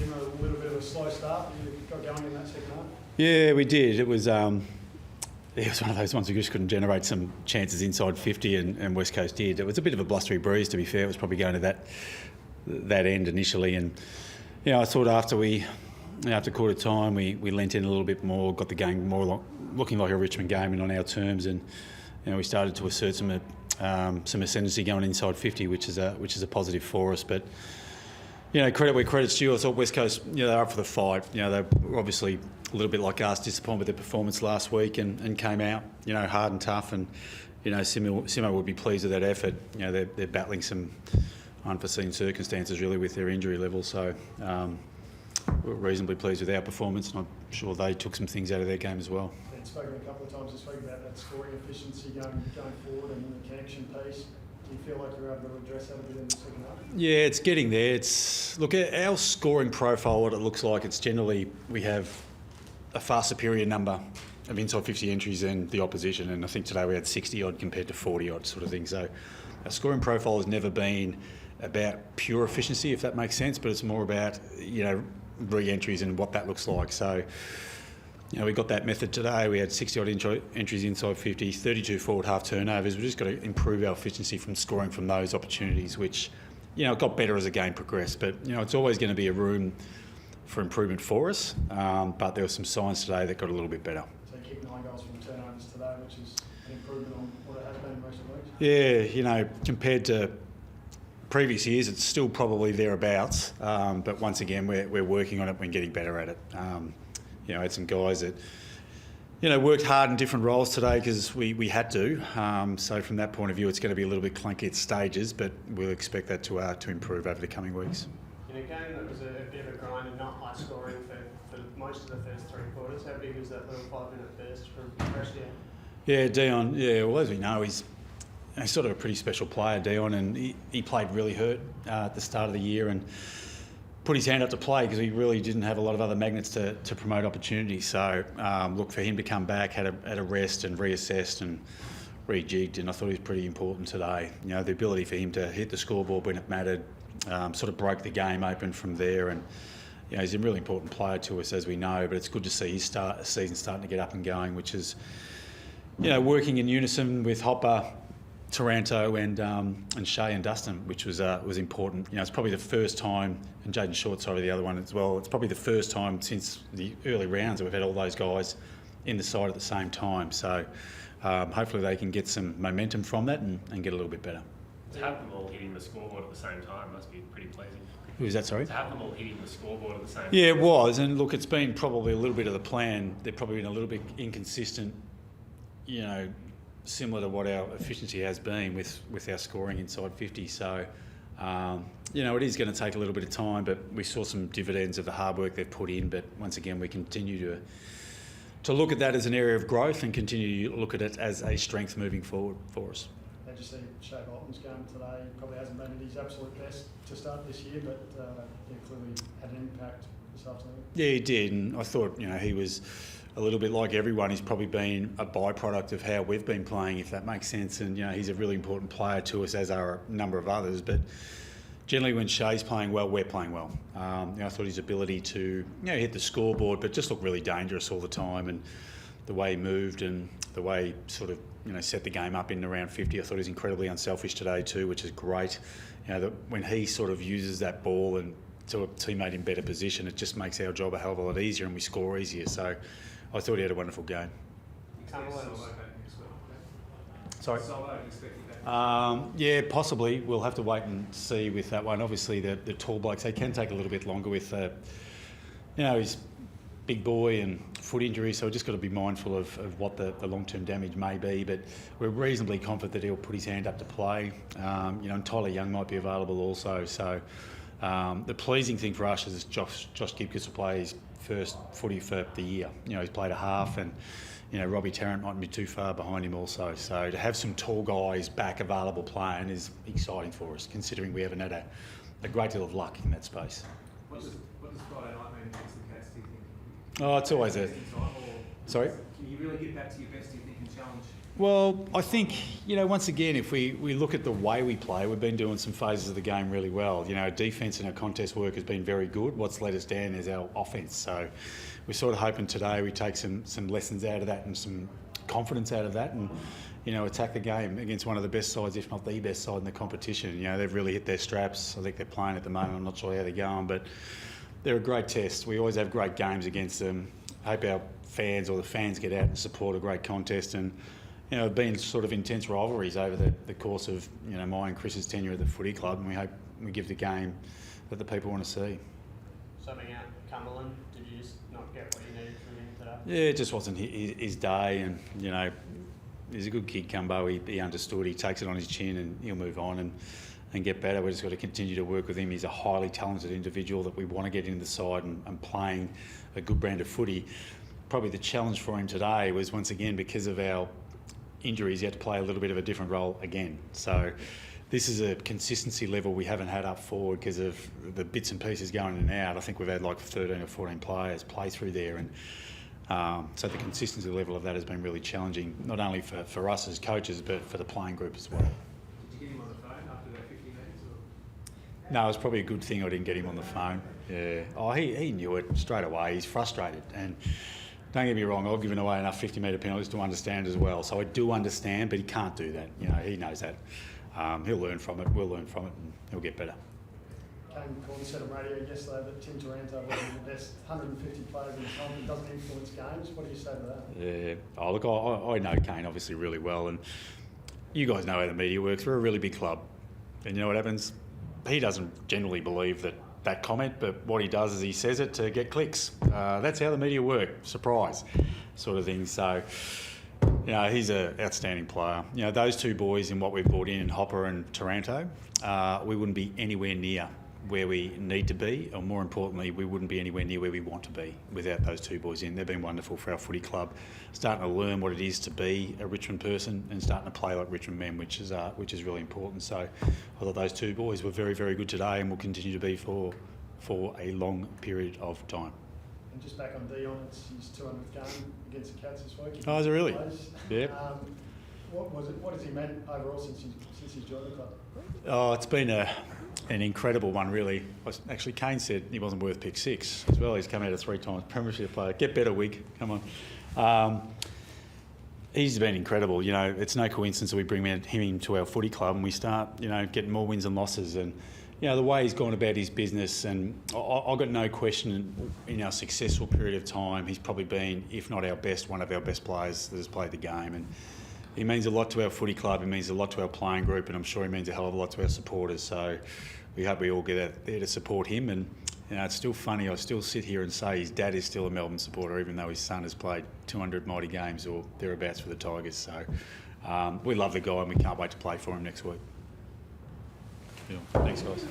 Jim, a little bit of a slow start. You got going in that second half? Yeah, we did. It was one of those ones we just couldn't generate some chances inside 50, and West Coast did. It was a bit of a blustery breeze, to be fair. It was probably going to that end initially, and I thought after quarter time we lent in a little bit more, got the game more looking like a Richmond game and on our terms, and we started to assert some ascendancy going inside 50, which is a positive for us. But credit where credit's due. I thought West Coast, they're up for the fight. They were obviously a little bit like us, disappointed with their performance last week, and came out, hard and tough. And Simo would be pleased with that effort. They're battling some unforeseen circumstances really with their injury level. So we're reasonably pleased with our performance, and I'm sure they took some things out of their game as well. You've spoken a couple of times this week about that scoring efficiency going forward and the connection piece. Do you feel like you're able to address that a bit in the second half? Yeah, it's getting there. Look, our scoring profile, what it looks like, it's generally we have a far superior number of inside 50 entries than the opposition, and I think today we had 60 odd compared to 40 odd sort of thing. So our scoring profile has never been about pure efficiency, if that makes sense, but it's more about re-entries and what that looks like. So we got that method today. We had 60 odd entries inside 50, 32 forward half turnovers. We've just got to improve our efficiency from scoring from those opportunities, which it got better as the game progressed. But it's always going to be a room for improvement for us. But there were some signs today that got a little bit better. So you kicked 9 goals from turnovers today, which is an improvement on what it has been in recent weeks. Yeah, compared to previous years, it's still probably thereabouts. But once again, we're working on it. We're getting better at it. I had some guys that, worked hard in different roles today because we had to. So from that point of view, it's going to be a little bit clunky at stages, but we'll expect that to improve over the coming weeks. In a game that was a bit of a grind and not high scoring for most of the first 3 quarters, how big was that little 5-minute burst from Freshie? Yeah, Dion. Yeah, well, as we know, he's sort of a pretty special player, Dion, and he played really hurt at the start of the year and put his hand up to play because he really didn't have a lot of other magnets to promote opportunities. So, look, for him to come back, had a rest and reassessed and rejigged, and I thought he was pretty important today. The ability for him to hit the scoreboard when it mattered, sort of broke the game open from there, and he's a really important player to us, as we know. But it's good to see his season starting to get up and going, which is working in unison with Hopper, Taranto and Shea and Dustin, which was important. It's probably the first time, and Jaden Short, sorry, the other one as well. It's probably the first time since the early rounds that we've had all those guys in the side at the same time. So hopefully they can get some momentum from that and get a little bit better. To have them all hitting the scoreboard at the same time must be pretty pleasing. Who was that, sorry? To have them all hitting the scoreboard at the same time. Yeah, it was. And look, it's been probably a little bit of the plan. They've probably been a little bit inconsistent, similar to what our efficiency has been with our scoring inside 50. So, it is going to take a little bit of time, but we saw some dividends of the hard work they've put in. But once again, we continue to look at that as an area of growth and continue to look at it as a strength moving forward for us. How'd you see Shea Bolton's game today? He probably hasn't been at his absolute best to start this year, but he clearly had an impact this afternoon. Yeah, he did, and I thought he was a little bit like everyone. He's probably been a byproduct of how we've been playing, if that makes sense. And he's a really important player to us, as are a number of others. But generally, when Shea's playing well, we're playing well. I thought his ability to hit the scoreboard, but just look really dangerous all the time, and the way he moved and the way he sort of set the game up in around 50. I thought he was incredibly unselfish today too, which is great. That when he sort of uses that ball and to a teammate in better position, it just makes our job a hell of a lot easier and we score easier. So I thought he had a wonderful game. Sorry? Yeah, possibly. We'll have to wait and see with that one. Obviously, the tall blokes, they can take a little bit longer with, his big boy and foot injury, so we've just got to be mindful of what the long-term damage may be. But we're reasonably confident that he'll put his hand up to play. And Tyler Young might be available also. So the pleasing thing for us is Josh Gibcus will play his first footy for the year. He's played a half, and Robbie Tarrant mightn't be too far behind him also. So to have some tall guys back available playing is exciting for us, considering we haven't had a great deal of luck in that space. What does Friday night mean against the Cats, do you think? Oh, it's always a... Sorry? Can you really get back to your best, do you think, and challenge Well, I think, once again, if we look at the way we play, we've been doing some phases of the game really well. Our defence and our contest work has been very good. What's let us down is our offence. So we're sort of hoping today we take some lessons out of that and some confidence out of that and, attack the game against one of the best sides, if not the best side in the competition. They've really hit their straps. I think they're playing at the moment. I'm not sure how they're going, but they're a great test. We always have great games against them. I hope our fans or the fans get out and support a great contest. And been sort of intense rivalries over the course of my and Chris's tenure at the footy club, and we hope we give the game that the people want to see. Subbing out Cumberland, did you just not get what you needed from him today? Yeah, it just wasn't his day, and he's a good kid, Cumbo. He understood. He takes it on his chin, and he'll move on and get better. We've just got to continue to work with him. He's a highly talented individual that we want to get into the side and playing a good brand of footy. Probably the challenge for him today was, once again, because of our injuries, he had to play a little bit of a different role again. So this is a consistency level we haven't had up forward because of the bits and pieces going in and out. I think we've had like 13 or 14 players play through there, and so the consistency level of that has been really challenging, not only for us as coaches, but for the playing group as well. Did you get him on the phone after that 50 metres? No, it was probably a good thing I didn't get him on the phone. Yeah. Oh, he knew it straight away. He's frustrated, and don't get me wrong, I've given away enough 50-metre penalties to understand as well. So I do understand, but he can't do that. He knows that. He'll learn from it. We'll learn from it, and he'll get better. Kane Corn said on radio yesterday that Tim Taranto wasn't the best 150 players in the comp and doesn't influence games. What do you say to that? Yeah. Oh, look, I know Kane obviously really well, and you guys know how the media works. We're a really big club, and you know what happens? He doesn't generally believe that comment, but what he does is he says it to get clicks. That's how the media work. Surprise, sort of thing. So, he's an outstanding player. Those two boys and what we've brought in Hopper and Taranto, we wouldn't be anywhere near where we need to be, or more importantly, we wouldn't be anywhere near where we want to be without those two boys in. They've been wonderful for our footy club, starting to learn what it is to be a Richmond person and starting to play like Richmond men, which is really important. So I thought those two boys were very, very good today and will continue to be for a long period of time. And just back on Dion, it's his 200th game against the Cats this week. Oh, is it really? Yeah. What has he meant overall since he's joined the club? Oh, it's been an incredible one, really. Actually, Kane said he wasn't worth pick 6 as well. He's come out of 3 times premiership player. Get better, Wig. Come on. He's been incredible. It's no coincidence that we bring him into our footy club and we start, getting more wins and losses. And, the way he's gone about his business, and I've got no question in our successful period of time, he's probably been, if not our best, one of our best players that has played the game. And he means a lot to our footy club, he means a lot to our playing group, and I'm sure he means a hell of a lot to our supporters. So we hope we all get out there to support him. And it's still funny, I still sit here and say his dad is still a Melbourne supporter, even though his son has played 200 mighty games or thereabouts for the Tigers. So we love the guy and we can't wait to play for him next week. Yeah. Thanks, guys.